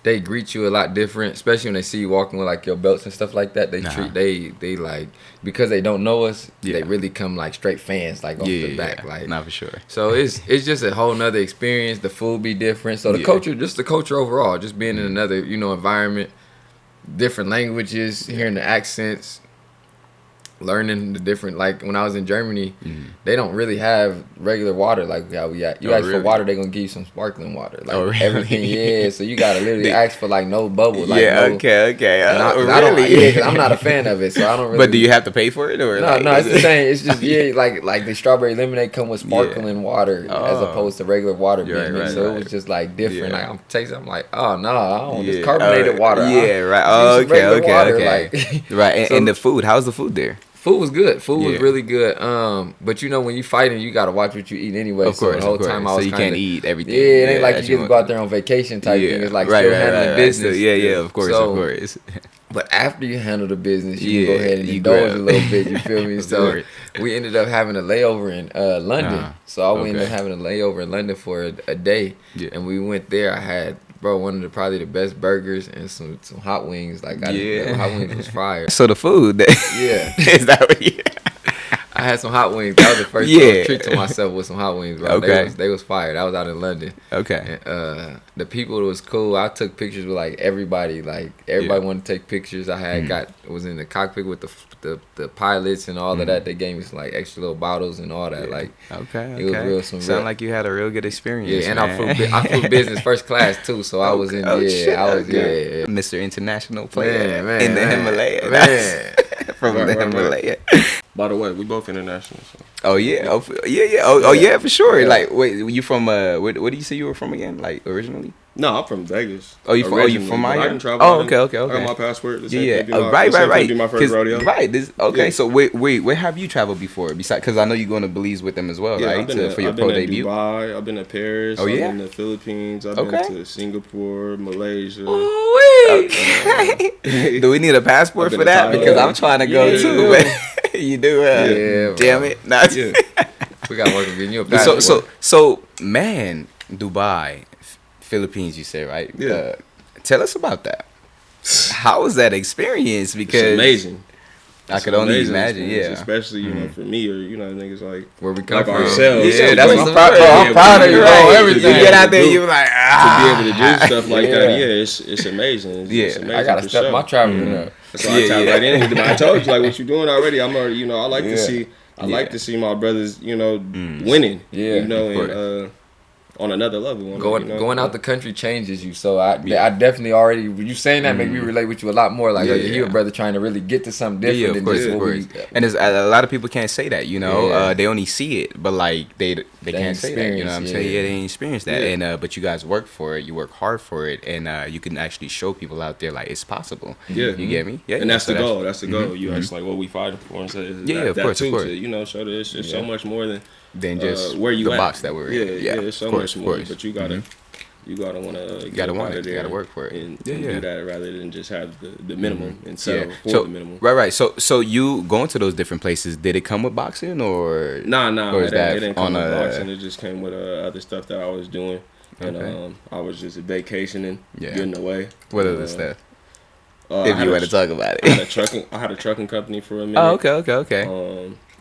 they greet you a lot different, especially when they see you walking with like your belts and stuff like that. They they like, because they don't know us, they really come like straight fans, like off the back, like not for sure. So it's just a whole nother experience. The food be different, so the culture overall, just being in another environment, different languages, hearing the accents. Learning the different, like when I was in Germany, they don't really have regular water like how we at. You ask for water, they gonna give you some sparkling water, like everything. So you gotta literally ask for like no bubble. Like, okay. And I don't, because I'm not a fan of it, so I don't really. But do you have to pay for it or? No, it's the same. It's just like the strawberry lemonade come with sparkling water as opposed to regular water being mixed. So it was just like different. Like I'm tasting, I'm like, oh no, I don't want this carbonated water. Yeah, right. Oh, okay. Right, and the food. How's the food there? Food was good. Food was really good. But when you fighting, you gotta watch what you eat anyway. Of course, so the whole time I was so you can't eat everything. Yeah, it ain't like you just go out there on vacation type thing. It's like still handling business. Yeah, of course. But after you handle the business, you can go ahead and indulge a little bit. You feel me? So we ended up having a layover in London. So we ended up having a layover in London for a day. Yeah. And we went there. I had one of probably the best burgers and some hot wings. Like hot wings was fire. So the food, is that what you? I had some hot wings. That was the first treat to myself with some hot wings, bro. Okay. They was fire. That was out in London. Okay. And, the people was cool. I took pictures with like everybody. Like everybody wanted to take pictures. I had was in the cockpit with the pilots and all of that. They gave me some like extra little bottles and all that. Like it was real. Sound like you had a real good experience. Yeah, and I flew business first class too. So I was in Mr. International player in the Himalaya. Man. From the Himalaya. By the way, we both international. So. Oh yeah, oh yeah, for sure. Yeah. Like, wait, you from where do you say you were from again? Like originally? No, I'm from Vegas. Oh, you from my? I can travel. Oh, okay. I got my passport. Right. Be my first rodeo. Right. So wait, where have you traveled before? Besides, because I know you're going to Belize with them as well, right? For your pro debut. Dubai. I've been to Paris. I've been to Philippines. I've been to Singapore, Malaysia. Okay. Do we need a passport for that? Because I'm trying to go too. You do. Damn it. We got work getting you a passport. So man, Dubai, Philippines, you said, right? Yeah. Tell us about that. How was that experience? Because it's amazing. I could only amazing imagine, experience, yeah. especially you know for me or you know niggas Where we come like from. ourselves. Yeah, that's we- what I'm proud of. yeah, I'm proud of you, right. bro. You Everything. get out there, Do- you like, to be able to do stuff like that, Yeah. it's amazing. It's Yeah. amazing I gotta for step sure. my traveling up. That's why I tap Yeah, right yeah. in. But I told you like what you're doing already. I'm already, you know, I like to Yeah. see. I like Yeah. to see my brothers, you know, winning. Yeah, you know, of course. and on another level. Going out the country changes you, so I definitely already you saying that make me relate with you a lot more. Like Yeah, you yeah. a brother trying to really get to something different Yeah, of than course, just of what course. we. And there's a lot of people can't say that, you know. Yeah. They only see it, but like they can't say that. You know what I'm experience, saying? yeah. Yeah, they ain't experience that. Yeah. And but you guys work for it. You work hard for it, and you can actually show people out there like it's possible. Yeah. You get me? Yeah. And that's so the goal. That's the goal. You ask like what we fighting for, and say Yeah, that, of that course, too, of course. to you know show that it's so much more than Then just where you the at. box that we're in. Yeah, it's so of course, much more. of course. But you gotta want to You gotta want it. You gotta work for it. and Yeah, yeah. do that rather than just have the minimum and settle for So the minimum. right. So you going to those different places? Did it come with boxing or? Nah, Or is it that didn't on come with a- boxing. It just came with other stuff that I was doing, and Okay. I was just vacationing, Yeah. getting away. What other stuff? I If had you a- want to talk about I had a it. trucking company for a minute. Oh, okay.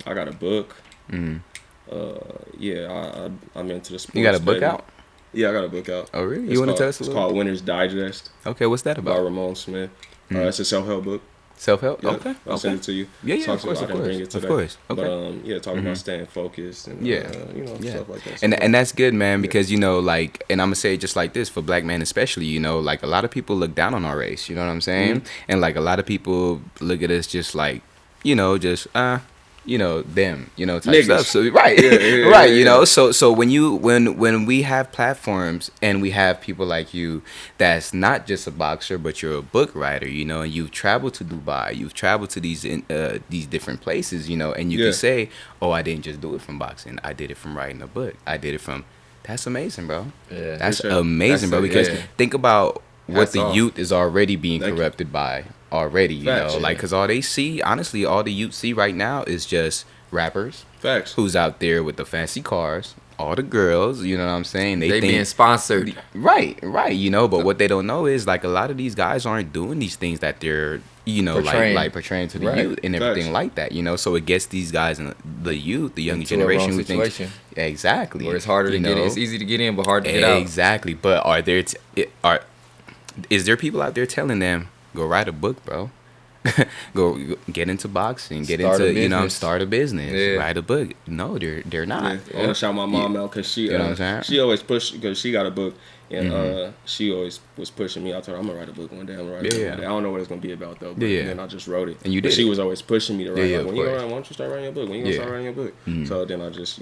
I got a book. Mhm. Yeah, I'm into the sports. You got a book betting. out? Yeah, I got a book out. Oh, really? It's You want to called- tell us a It's little? called Winner's Digest Okay, what's that by about? Ramon Smith. It's a self-help book. Self-help? Yeah, Okay. I'll send it to you. Yeah, yeah, Talks of course, about of how to bring course. it Of today. course. Okay. But yeah, talking about staying focused and Yeah. you know Yeah. stuff like that. And that's good, man, because you know, like, and I'm gonna say it just like this for black men especially, you know, like a lot of people look down on our race, you know what I'm saying? And like a lot of people look at us just like, you know, just you know, them, you know, type Niggas. stuff. So right, Yeah, right, yeah, you yeah. know. So when we have platforms and we have people like you, that's not just a boxer, but you're a book writer, you know, and you've traveled to Dubai, you've traveled to these different places, you know, and you Yeah. can say, oh, I didn't just do it from boxing, I did it from writing a book, I did it from. That's amazing, bro. Yeah, That's for sure. amazing, bro. That's Because yeah. think about what Hats the off. youth is already being Thank you. corrupted by already, you Facts, know, yeah. like because all they see, honestly, all the youth see right now is just rappers Facts. who's out there with the fancy cars, all the girls, you know what I'm saying? They think being sponsored. right, you know, but what they don't know is like a lot of these guys aren't doing these things that they're, you know, Portraying. like portraying to the Right. youth and everything Facts. like that, you know. So it gets these guys and the youth, the younger Into a wrong generation, who thinks situation. exactly Where it's harder to you get in. know? It's easy to get in, but hard to get out. Exactly, but is there people out there telling them go write a book, bro? go get into boxing, get Start a into business. start a business, Yeah. write a book. No, they're not. Yeah. I want to shout my mom out because she, You know what I'm saying? she always pushed because she got a book and she always was pushing me. I told her I'm gonna write a book one day. I'm gonna write a book Yeah. one day. I don't know what it's gonna be about though. But Yeah. then I just wrote it. And you But did she it. was always pushing me to write. Yeah, like, of when you course. why don't you start writing your book? When you gonna Yeah. start writing your book? So then I just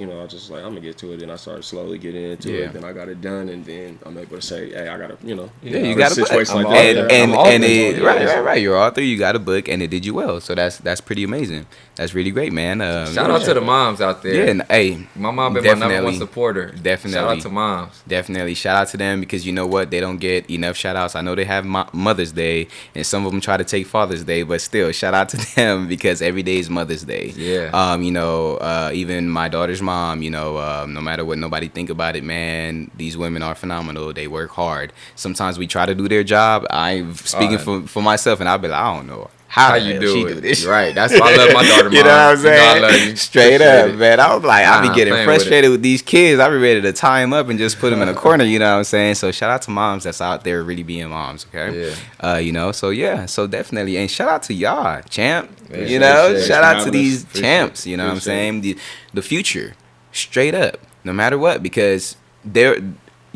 like I'm gonna get to it. And I started slowly getting into Yeah. it. Then I got it done, and then I'm able to say, hey, I gotta Yeah, you got a book. situation like I'm that. author. And I'm author. it, Yeah. right. You're an author. You got a book, and it did you well. So that's pretty amazing. That's really great, man. Shout out to the moms out there. Yeah, and, hey, My mom been my number definitely. one supporter. Definitely. Shout out to moms. Definitely. Shout out to them because you know what? They don't get enough shout outs. I know they have Mother's Day and some of them try to take Father's Day, but still, shout out to them because every day is Mother's Day. Yeah. You know, even my daughter's mom, you know, no matter what nobody think about it, man, these women are phenomenal. They work hard. Sometimes we try to do their job. I'm speaking for myself and I'll be like, I don't know. How you do she it. do this? Right. That's why I love my daughter, You know what I'm Mom. You know I saying? love you. Straight Appreciate up, it. man. I was like, I be Nah, getting playing with frustrated with these kids. I be ready to tie them up and just put them in a corner. You know what I'm saying? So shout out to moms that's out there really being moms. Okay. Yeah. You know. So yeah. So definitely, and shout out to y'all, champ. Yeah, You know. appreciate it. Shout out to Having these us. champs. You know what I'm saying? The future, straight up, no matter what, because they're.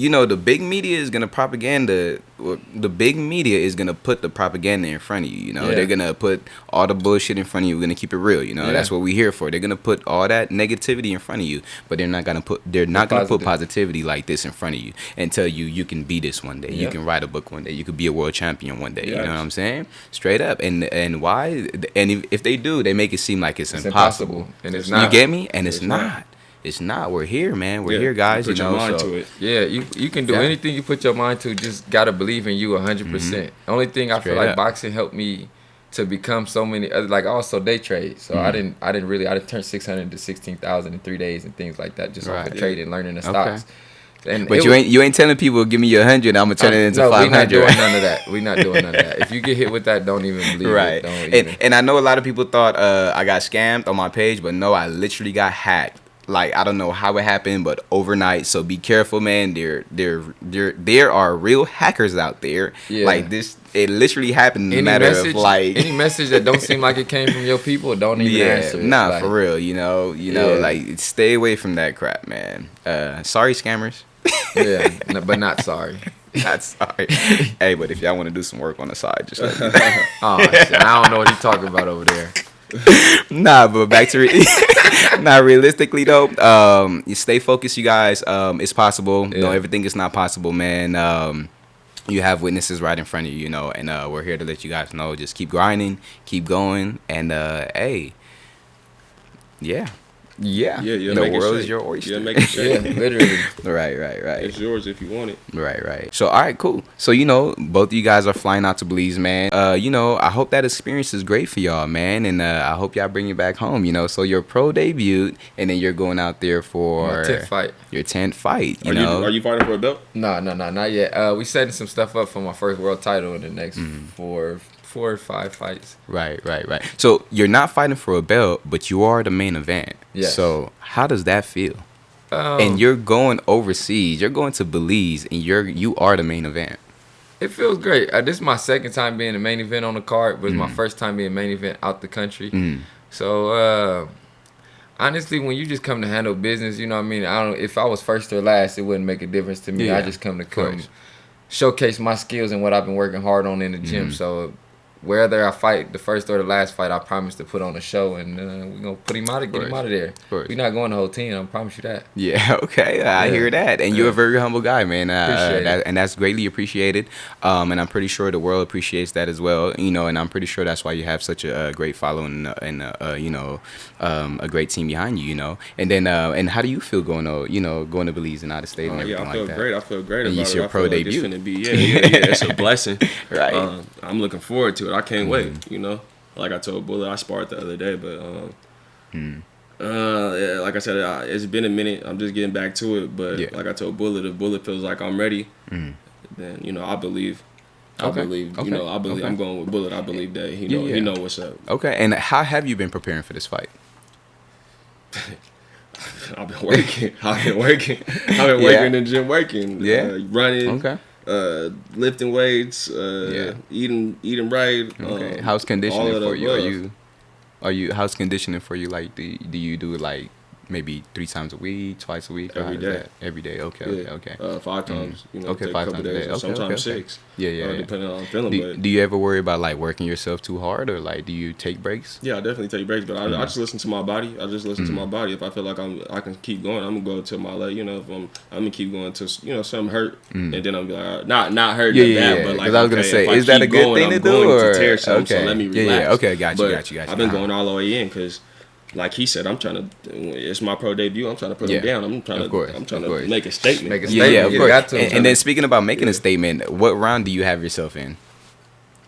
You know, the big media is gonna propaganda. The big media is gonna put the propaganda in front of you. You know, Yeah. they're gonna put all the bullshit in front of you. We're gonna keep it real. You know, Yeah. that's what we're here for. They're gonna put all that negativity in front of you, but they're not gonna put Positive. positivity like this in front of you and tell you you can be this one day. You Yeah. can write a book one day. You could be a world champion one day. You Yes. know what I'm saying? Straight up. And why? And if they do, they make it seem like it's It's impossible. impossible. And it's You not. get me? And it's It's not. not. It's not. We're here, man. We're Yeah, here, guys. Put you your know, mind so to it. Yeah, you can do Yeah. anything you put your mind to. Just gotta believe in you 100%. The only thing I feel Straight like up. boxing helped me to become so many other, like also day trade. So I didn't turn 600 to 16,000 in 3 days and things like that just off Right. of trading, learning the Okay. stocks. And But you ain't telling people give me your 100. I'm gonna turn it into 500. We not doing none of that. We not doing none of that. If you get hit with that, don't even believe Right. it. Don't even. And I know a lot of people thought I got scammed on my page, but no, I literally got hacked. Like, I don't know how it happened, but overnight. So be careful, man. There are real hackers out there. Yeah. Like this, it literally happened in a matter of like any message that don't seem like it came from your people, don't even answer it. Nah, like, for real. You know, like stay away from that crap, man. Sorry, scammers. Yeah, but not sorry. Not sorry. Hey, but if y'all want to do some work on the side, just let me know. Oh, shit, I don't know what he's talking about over there. Nah, but back to not realistically though. You stay focused, you guys. It's possible. Yeah. No, everything is not possible, man. You have witnesses right in front of you, you know, and we're here to let you guys know. Just keep grinding, keep going, and hey, yeah. Yeah, The make it world is shake. your oyster. Yeah, make it shake. Yeah, literally. Right. It's yours if you want it. Right. So, all right, cool. So, you know, both of you guys are flying out to Belize, man. You know, I hope that experience is great for y'all, man. And I hope y'all bring it back home, you know. So, your pro debut, and then you're going out there for My 10th fight. Your 10th fight, you Are know. you fighting for a belt? No, not yet. We setting some stuff up for my first world title in the next 4 or 5 fights. Right. So, you're not fighting for a belt, but you are the main event. Yes. So, how does that feel? And you're going overseas. You're going to Belize, and you are the main event. It feels great. This is my second time being the main event on the card, but it's my first time being main event out the country. So, honestly, when you just come to handle business, you know what I mean? If I was first or last, it wouldn't make a difference to me. Yeah, I just come showcase my skills and what I've been working hard on in the gym. So, whether I fight the first or the last fight, I promise to put on a show, and we're going to put him out and get him out of there. We're not going the whole team, I promise you that. Yeah, okay. I hear that. And you're a very humble guy, man. Appreciate it. And that's greatly appreciated. And I'm pretty sure the world appreciates that as well. You know, and I'm pretty sure that's why you have such a great following and you know, a great team behind you, you know. And then, and how do you feel going to Belize and out of state and everything like that? I feel great And about it's it. your I pro feel like debut. it's gonna be, yeah, it's a blessing. Right. I'm looking forward to it. I can't wait, you know. Like I told Bullet, I sparred the other day, but yeah, like I said, it's been a minute. I'm just getting back to it, but like I told Bullet, if Bullet feels like I'm ready, then you know I believe. You know, I believe I'm going with Bullet. I believe that he know what's up. Okay. And how have you been preparing for this fight? I've been working. I've been working in the gym, running. Okay. Lifting weights, eating right. Okay. How's conditioning all of for the you? above. How's conditioning for you? Like, do you do it like maybe 3 times a week, twice a week? Every day. Every day. Okay. 5 times. You know, Okay, take 5 a couple times a days, day. or Okay, sometimes okay. 6. Yeah. Depending on how I'm feeling. Do you ever worry about like working yourself too hard, or like do you take breaks? Yeah, I definitely take breaks, but I just listen to my body. To my body. If I feel like I can keep going, I'm gonna go to my leg. You know, if I'm gonna keep going to something hurt, and then I'm be like, not hurt bad, but like because I was gonna say, if I is that a keep good going, thing to I'm do, going or to tear something, okay, so let me relax. Yeah, okay, got you. I've been going all the way in because. Like he said, it's my pro debut. I'm trying to put him down. I'm trying to make a statement. Yeah, of course. Got to. And then speaking about making a statement, what round do you have yourself in?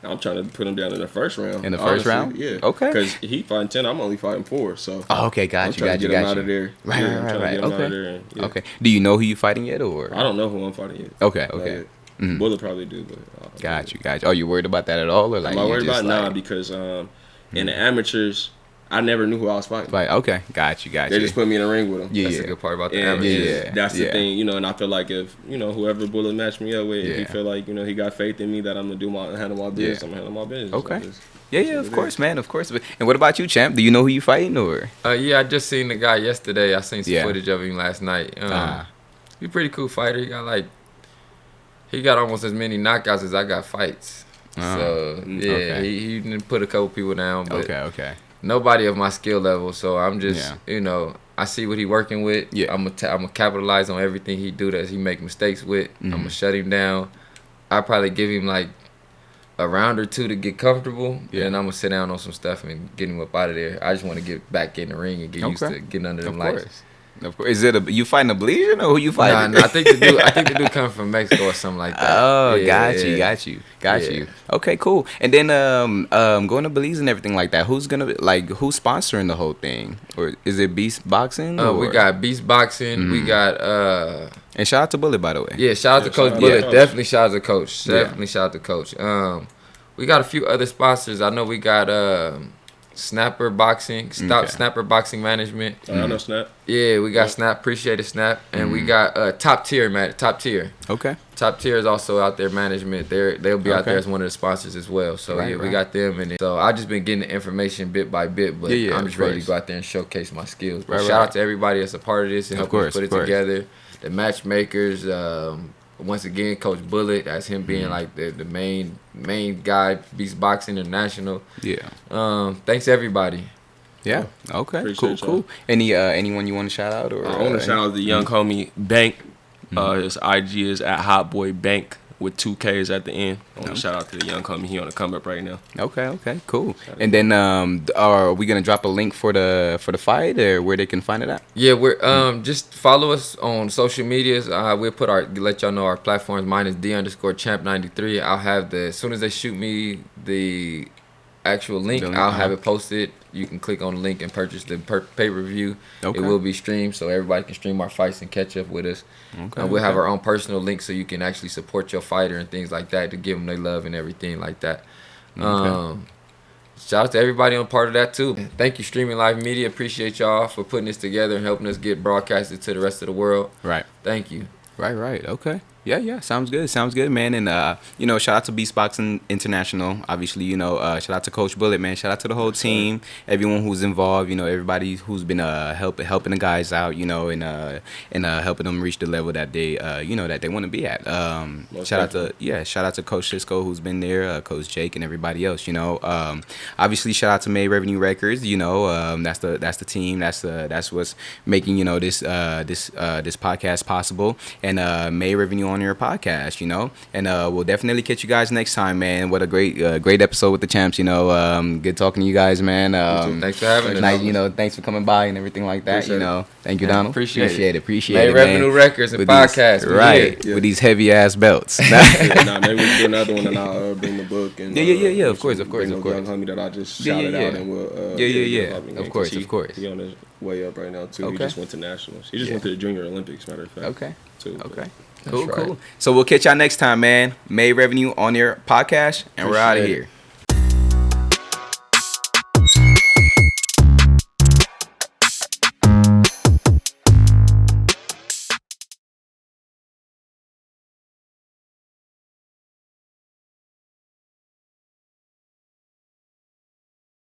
I'm trying to put him down in the first round. In the first round? Yeah. Okay. Because he fighting 10, I'm only fighting 4. So. Oh, okay, got you. Get him out of there. Right. Okay. Okay. Do you know who you fighting yet, or? I don't know who I'm fighting yet. Okay. Bullet probably do, but. Got you. Are you worried about that at all, or like? Am I worried about it? Nah, because in the amateurs, I never knew who I was fighting. Right. Okay. Got you. They just put me in the ring with them. That's the good part about the and amateurs. That's the thing, you know. And I feel like if whoever Bullet matched me up with, if he feel like he got faith in me that I'm gonna handle my business, I'm gonna handle my business. Okay. Yeah, of course, man, of course. And what about you, champ? Do you know who you fighting, or? Yeah, I just seen the guy yesterday. I seen some footage of him last night. He's a pretty cool fighter. He got almost as many knockouts as I got fights. So he didn't put a couple people down. But Okay. Nobody of my skill level, so I'm just I see what he working with. Yeah. I'm gonna capitalize on everything he do that he make mistakes with. I'm gonna shut him down. I probably give him like a round or 2 to get comfortable, and I'm gonna sit down on some stuff and get him up out of there. I just want to get back in the ring and get used to getting under them lights. Of course. Is it you fighting a Belizean or who you fighting? Nah, I think the dude coming from Mexico or something like that. Oh, Yeah, got you. Yeah. Okay, cool. And then going to Belize and everything like that. Who's who's sponsoring the whole thing? Or is it Beast Boxing? We got Beast Boxing. We got and shout out to Bullet, by the way. yeah, shout out to Coach shout out Bullet. to Coach. Definitely shout out to Coach. Yeah. Definitely shout out to Coach. We got a few other sponsors. I know we got Snapper Boxing, Snapper Boxing Management. I know Snap. Yeah, we got Snap. Appreciate it, Snap. And we got Top Tier, man. Top Tier. Okay. Top Tier is also out there management. They'll be out Okay. there as one of the sponsors as well. So Right, we right. got them, and so I just been getting the information bit by bit, but Yeah, I'm of just ready to course. go out there and showcase my skills. But Right, shout right. out to everybody that's a part of this and Of helping course, us put of it course. together. The matchmakers, once again, Coach Bullet, that's him being like the main guy, Beast Boxing International. Yeah. Thanks everybody. Yeah. Okay. Appreciate Cool. y'all. Anyone you want to shout out or? I want to shout out the young homie Bank. His IG is at Hotboy Bank with 2 K's at the end. I want to shout out to the young homie. He on the come up right now. Okay. Cool. And then are we gonna drop a link for the fight or where they can find it at? Yeah, we're just follow us on social medias. We'll let y'all know our platforms. Mine is D_champ93. I'll have as soon as they shoot me the actual link, I'll have it posted. You can click on the link and purchase the pay-per-view. Okay. It will be streamed, so everybody can stream our fights and catch up with us. Okay. We'll have our own personal link, so you can actually support your fighter and things like that to give them their love and everything like that. Shout out to everybody on part of that too. Thank you, Streaming Live Media. Appreciate y'all for putting this together and helping us get broadcasted to the rest of the world. Right. Thank you. Right. Okay. Yeah. Sounds good, man. And shout out to Beast Boxing International. Obviously, shout out to Coach Bullet, man. Shout out to the whole team, everyone who's involved. Everybody who's been helping the guys out. And helping them reach the level that they that they want to be at. Shout out to Coach Cisco who's been there, Coach Jake and everybody else. Obviously shout out to May Revenue Records. That's the team. That's what's making this podcast possible. And May Revenue on your podcast, and we'll definitely catch you guys next time, man. What a great episode with the champs, good talking to you guys, man. Thanks for having us. Thanks for coming by and everything like that. Thank you, Yeah, Donald. appreciate it. May Revenue Records and with podcast, right? yeah. With these heavy ass belts. Maybe we can do another one and I'll bring the book and Yeah. Of course. young homie that I just Yeah, shouted yeah. out and we'll Yeah. have him Of again, course. 'cause he on his way up right now too. Okay. He just went to nationals. He just went to the Junior Olympics, matter of fact. Okay. Too. Okay. That's Cool. right. So we'll catch y'all next time, man. May Revenue on your podcast, and we're out of Appreciate it. here.